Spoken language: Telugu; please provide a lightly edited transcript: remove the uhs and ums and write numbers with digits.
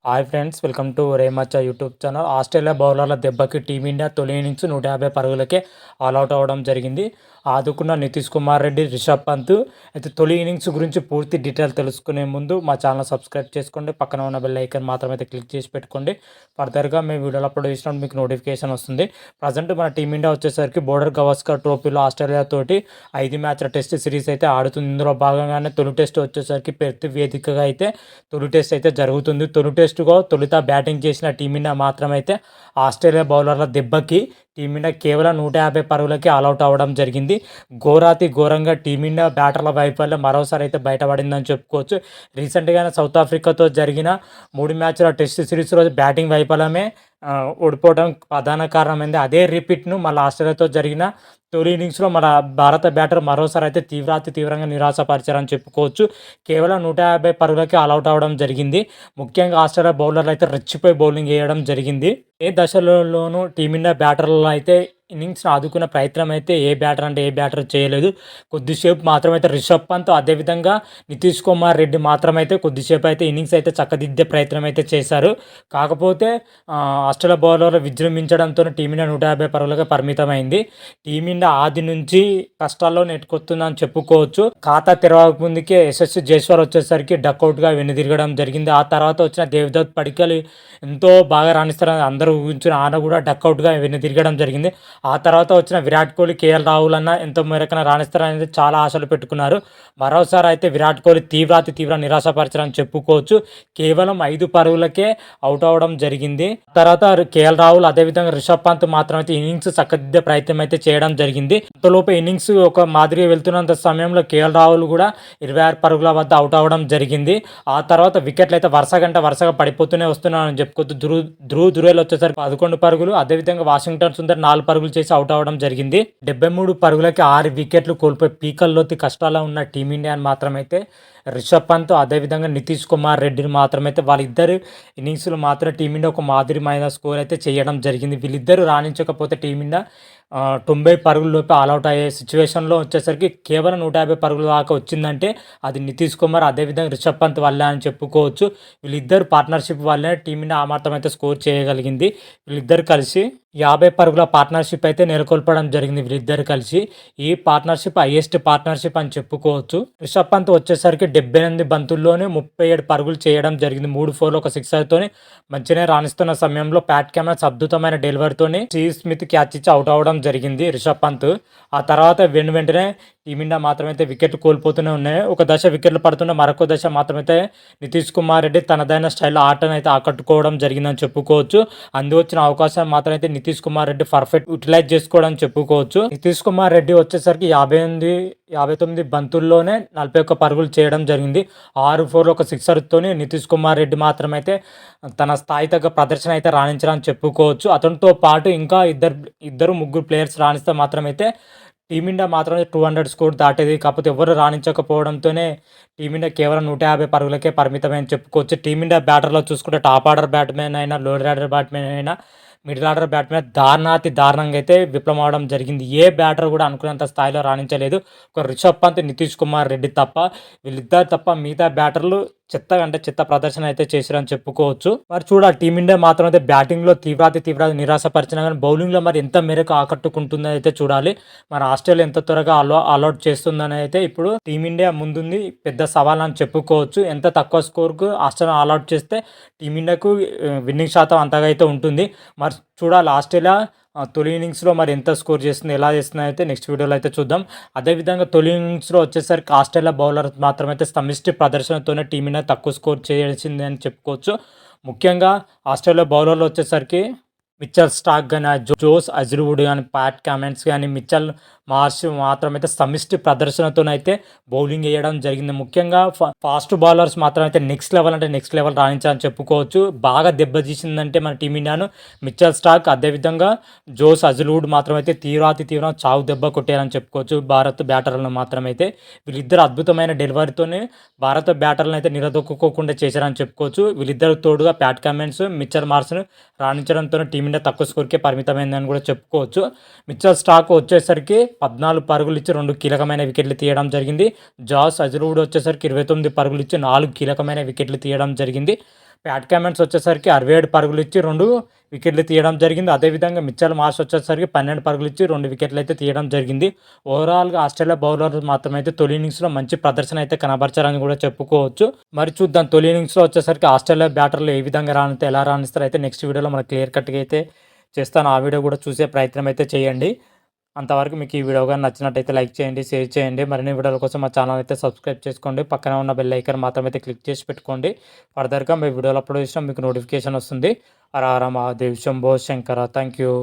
హాయ్ ఫ్రెండ్స్, వెల్కమ్ టు రేమచ్చ యూట్యూబ్ ఛానల్. ఆస్ట్రేలియా బౌలర్ల దెబ్బకి టీమిండియా తొలి ఇన్నింగ్స్ 150 పరుగులకే ఆల్అవుట్ అవ్వడం జరిగింది. ఆదుకున్న నితీష్ కుమార్ రెడ్డి, రిషబ్ పంత్. అయితే తొలి ఇన్నింగ్స్ గురించి పూర్తి డీటెయిల్ తెలుసుకునే ముందు మా ఛానల్ సబ్స్క్రైబ్ చేసుకోండి. పక్కన ఉన్న బెల్ ఐకాన్ మాత్రం అయితే క్లిక్ చేసి పెట్టుకోండి. ఫర్దర్గా మేము వీడియోలు అప్లోడ్ చేసినప్పుడు మీకు నోటిఫికేషన్ వస్తుంది. ప్రజెంట్ మన టీమిండియా వచ్చేసరికి బోర్డర్ గవాస్కర్ ట్రోఫీలో ఆస్ట్రేలియా తోటి 5 మ్యాచ్ల టెస్ట్ సిరీస్ అయితే ఆడుతుంది. ఇందులో భాగంగానే తొలి టెస్ట్ వచ్చేసరికి పెర్త్ వేదికగా అయితే తొలి టెస్ట్ అయితే జరుగుతుంది. తొలి టెస్టుగా తొలుత బ్యాటింగ్ చేసిన టీమిండియా మాత్రమైతే ఆస్ట్రేలియా బౌలర్ల దెబ్బకి టీమిండియా కేవలం 150 పరుగులకి ఆల్అవుట్ అవ్వడం జరిగింది. ఘోరంగా టీమిండియా బ్యాటర్ల వైఫల్యం మరోసారి అయితే బయటపడిందని చెప్పుకోవచ్చు. రీసెంట్గానే సౌత్ ఆఫ్రికాతో జరిగిన 3 మ్యాచ్ల టెస్ట్ సిరీస్ రోజు బ్యాటింగ్ వైఫల్యమే ఓడిపోవడం ప్రధాన కారణమైంది. అదే రిపీట్ను మళ్ళీ ఆస్ట్రేలియాతో జరిగిన తొలి ఇన్నింగ్స్లో మన భారత బ్యాటర్ మరోసారి అయితే తీవ్రంగా నిరాశపరిచారని చెప్పుకోవచ్చు. కేవలం 150 పరుగులకి ఆల్అవుట్ అవ్వడం జరిగింది. ముఖ్యంగా ఆస్ట్రేలియా బౌలర్లు అయితే రెచ్చిపోయి బౌలింగ్ వేయడం జరిగింది. ఏ దశలోనూ టీమిండియా బ్యాటర్లు అయితే ఇన్నింగ్స్ని ఆదుకునే ప్రయత్నం అయితే ఏ బ్యాటర్ చేయలేదు. కొద్దిసేపు మాత్రమైతే రిషబ్ పంత్, అదేవిధంగా నితీష్ కుమార్ రెడ్డి మాత్రమైతే కొద్దిసేపు అయితే ఇన్నింగ్స్ అయితే చక్కదిద్దే ప్రయత్నం అయితే చేశారు. కాకపోతే ఆస్ట్రేలియా బౌలర్లు విజృంభించడంతో టీమిండియా 150 పరుగులకే పరిమితమైంది. టీమిండియా ఆది నుంచి కష్టాల్లో నెట్టుకొస్తుందని చెప్పుకోవచ్చు. ఖాతా తెరవక ముందుకే యశస్వి జైస్వాల్ వచ్చేసరికి డక్అవుట్గా వెనుదిరగడం జరిగింది. ఆ తర్వాత వచ్చిన దేవదత్ పడికల్ ఎంతో బాగా రాణిస్తారని అందరూ ఊహించిన ఆయన కూడా డక్అవుట్గా వెనుదిరగడం జరిగింది. ఆ తర్వాత వచ్చిన విరాట్ కోహ్లీ, కేఎల్ రాహుల్ అన్న ఎంతో మేరకన రాణిస్తారనేది చాలా ఆశలు పెట్టుకున్నారు. మరోసారి అయితే విరాట్ కోహ్లీ తీవ్ర నిరాశపరచారని చెప్పుకోవచ్చు. కేవలం 5 పరుగులకే అవుట్ అవ్వడం జరిగింది. తర్వాత కేఎల్ రాహుల్, అదేవిధంగా రిషబ్ పంత్ మాత్రం అయితే ఇన్నింగ్స్ చక్కదిద్దే ప్రయత్నం అయితే చేయడం జరిగింది. అంతలోపు ఇన్నింగ్స్ ఒక మాదిరిగా వెళ్తున్నంత సమయంలో కేఎల్ రాహుల్ కూడా 26 పరుగుల వద్ద అవుట్ అవ్వడం జరిగింది. ఆ తర్వాత వికెట్లు అయితే వరుసగా పడిపోతూనే వస్తున్నారని చెప్పుకోవచ్చు. ధ్రువ్ జురేల్ వచ్చేసరికి 11 పరుగులు, అదేవిధంగా వాషింగ్టన్ సుందర్ 4 పరుగులు చేసి అవుట్ అవ్వడం జరిగింది. 73 పరుగులకి 6 వికెట్లు కోల్పోయి పీకల్లోతి కష్టాల్లో ఉన్న టీమిండియాని మాత్రమైతే రిషబ్ పంత్, అదేవిధంగా నితీష్ కుమార్ రెడ్డిని మాత్రమైతే వాళ్ళిద్దరు ఇన్నింగ్స్లు మాత్రం టీమిండియా ఒక మాదిరిమైన స్కోర్ అయితే చేయడం జరిగింది. వీళ్ళిద్దరూ రాణించకపోతే టీమిండియా 90 పరుగుల్లోపు ఆల్అవుట్ అయ్యే సిచ్యువేషన్లో వచ్చేసరికి కేవలం 150 పరుగుల దాకా వచ్చిందంటే అది నితీష్ కుమార్, అదేవిధంగా రిషబ్ పంత్ వల్లే అని చెప్పుకోవచ్చు. వీళ్ళిద్దరు పార్ట్నర్షిప్ వల్లే టీమిండియా ఆ మాత్రం అయితే స్కోర్ చేయగలిగింది. వీళ్ళిద్దరు కలిసి 50 పరుగుల పార్ట్నర్షిప్ అయితే నెలకొల్పడం జరిగింది. వీళ్ళిద్దరు కలిసి ఈ పార్ట్నర్షిప్ హైయెస్ట్ పార్ట్నర్షిప్ అని చెప్పుకోవచ్చు. రిషబ్ పంత్ వచ్చేసరికి 78 బంతుల్లోనే 37 పరుగులు చేయడం జరిగింది. 3 4 ఒక 6 మంచిగానే రాణిస్తున్న సమయంలో ప్యాట్ కెమెరాస్ అద్భుతమైన డెలివరీతోని స్టీవ్ స్మిత్ క్యాచ్ ఇచ్చి అవుట్ అవ్వడం జరిగింది రిషబ్ పంత్. ఆ తర్వాత వెంటనే టీమిండియా మాత్రమైతే వికెట్లు కోల్పోతూనే ఉన్నాయి. ఒక దశ వికెట్లు పడుతున్న మరొక దశ మాత్రమైతే నితీష్ కుమార్ రెడ్డి తనదైన స్టైల్లో ఆటను అయితే ఆకట్టుకోవడం జరిగిందని చెప్పుకోవచ్చు. వచ్చిన అవకాశం మాత్రమైతే నితీష్ కుమార్ రెడ్డి పర్ఫెక్ట్ యూటిలైజ్ చేసుకోవడం చెప్పుకోవచ్చు. నితీష్ కుమార్ రెడ్డి వచ్చేసరికి 59 బంతుల్లోనే 41 పరుగులు చేయడం జరిగింది. 6 4 ఒక 6 నితీష్ కుమార్ రెడ్డి మాత్రమైతే తన స్థాయి తగ్గ ప్రదర్శన అయితే రాణించాలని చెప్పుకోవచ్చు. అతనితో పాటు ఇంకా ముగ్గురు ప్లేయర్స్ రాణిస్తే మాత్రమైతే టీమిండియా మాత్రమే 200 స్కోర్ దాటేది. కాకపోతే ఎవరు రాణించకపోవడంతోనే టీమిండియా కేవలం 150 పరుగులకే పరిమితమని చెప్పుకోవచ్చు. టీమిండియా బ్యాటర్లో చూసుకుంటే టాప్ ఆర్డర్ బ్యాట్స్మెన్ అయినా, లోయర్ ఆర్డర్ బ్యాట్స్మెన్ అయినా, మిడిల్ ఆర్డర్ బ్యాట్స్మెన్ దారుణంగా అయితే విఫలం అవడం జరిగింది. ఏ బ్యాటర్ కూడా అనుకున్నంత స్థాయిలో రాణించలేదు. ఒక రిషబ్ పంత్, నితీష్ కుమార్ రెడ్డి తప్ప, వీళ్ళిద్దరు తప్ప మిగతా బ్యాటర్లు చెత్త ప్రదర్శన అయితే చేశారని చెప్పుకోవచ్చు. మరి చూడాలి టీమిండియా మాత్రం అయితే బ్యాటింగ్లో తీవ్ర నిరాశపరిచినా కానీ బౌలింగ్లో మరి ఎంత మేరకు ఆకట్టుకుంటుందని అయితే చూడాలి. మరి ఆస్ట్రేలియా ఎంత త్వరగా ఆల్అవుట్ చేస్తుందని అయితే ఇప్పుడు టీమిండియా ముందుంది పెద్ద సవాల్ అని చెప్పుకోవచ్చు. ఎంత తక్కువ స్కోర్కు ఆస్ట్రేలియా ఆల్అవుట్ చేస్తే టీమిండియాకు విన్నింగ్ శాతం అంతగా అయితే ఉంటుంది. మరి చూడాలి ఆస్ట్రేలియా తొలి ఇన్నింగ్స్లో మరి ఎంత స్కోర్ చేస్తుంది, ఎలా చేస్తుంది అయితే నెక్స్ట్ వీడియోలో అయితే చూద్దాం. అదేవిధంగా తొలి ఇన్నింగ్స్లో వచ్చేసరికి ఆస్ట్రేలియా బౌలర్ మాత్రమైతే సమిష్టి ప్రదర్శనతోనే టీమిండియా తక్కువ స్కోర్ చేయాల్సింది అని చెప్పుకోవచ్చు. ముఖ్యంగా ఆస్ట్రేలియా బౌలర్లు వచ్చేసరికి మిచెల్ స్టార్క్ కానీ, జోస్ హజల్వుడ్ కానీ, ప్యాట్ కమిన్స్ కానీ, మిచెల్ మార్ష్ మాత్రమైతే సమిష్టి ప్రదర్శనతోనైతే బౌలింగ్ వేయడం జరిగింది. ముఖ్యంగా ఫాస్ట్ బౌలర్స్ మాత్రమైతే నెక్స్ట్ లెవెల్ రాణించాలని చెప్పుకోవచ్చు. బాగా దెబ్బతీసిందంటే మన టీమిండియాను మిచెల్ స్టార్క్, అదేవిధంగా జోస్ హజల్వుడ్ మాత్రమైతే తీవ్ర చావు దెబ్బ కొట్టారని చెప్పుకోవచ్చు భారత్ బ్యాటర్లను మాత్రమైతే. వీళ్ళిద్దరు అద్భుతమైన డెలివరీతోనే భారత బ్యాటర్లను అయితే నిలదొక్కుకోకుండా చేశారని చెప్పుకోవచ్చు. వీళ్ళిద్దరు తోడుగా ప్యాట్ కమిన్స్, మిచెల్ మార్ష్ను రాణించడంతో టీమిండియా తక్కువ స్కోర్కే పరిమితమైందని కూడా చెప్పుకోవచ్చు. మిచెల్ స్టార్క్ వచ్చేసరికి 14 పరుగులు ఇచ్చి 2 కీలకమైన వికెట్లు తీయడం జరిగింది. జాస్ హజల్వుడ్ వచ్చేసరికి 29 పరుగులు ఇచ్చి 4 కీలకమైన వికెట్లు తీయడం జరిగింది. ప్యాట్ కమెంట్స్ వచ్చేసరికి 67 పరుగులు ఇచ్చి 2 వికెట్లు తీయడం జరిగింది. అదేవిధంగా మిచెల్ మార్ష్ వచ్చేసరికి 12 పరుగులు ఇచ్చి 2 వికెట్లు అయితే తీయడం జరిగింది. ఓవరాల్గా ఆస్ట్రేలియా బౌలర్లు మాత్రం అయితే తొలి ఇన్నింగ్స్లో మంచి ప్రదర్శన అయితే కనబరిచారని కూడా చెప్పుకోవచ్చు. మరి చూద్దాం తొలి ఇన్నింగ్స్లో వచ్చేసరికి ఆస్ట్రేలియా బ్యాటర్లు ఏ విధంగా రాణిస్తే ఎలా రాణిస్తారు అయితే నెక్స్ట్ వీడియోలో మనకు క్లియర్ కట్గా అయితే చేస్తాను. ఆ వీడియో కూడా చూసే ప్రయత్నం అయితే చేయండి. అంతవరకు మీకు ఈ వీడియో కానీ నచ్చినట్టయితే లైక్ చేయండి, షేర్ చేయండి. మరిన్ని వీడియోల కోసం మా ఛానల్ అయితే సబ్స్క్రైబ్ చేసుకోండి. పక్కన ఉన్న బెల్ ఐకాన్ మాత్రం అయితే క్లిక్ చేసి పెట్టుకోండి. ఫర్దర్గా మీ వీడియోలు అప్లోడ్ చేసినా మీకు నోటిఫికేషన్ వస్తుంది. హర హర మహాదేవ్, శంభో శంకర. Thank you.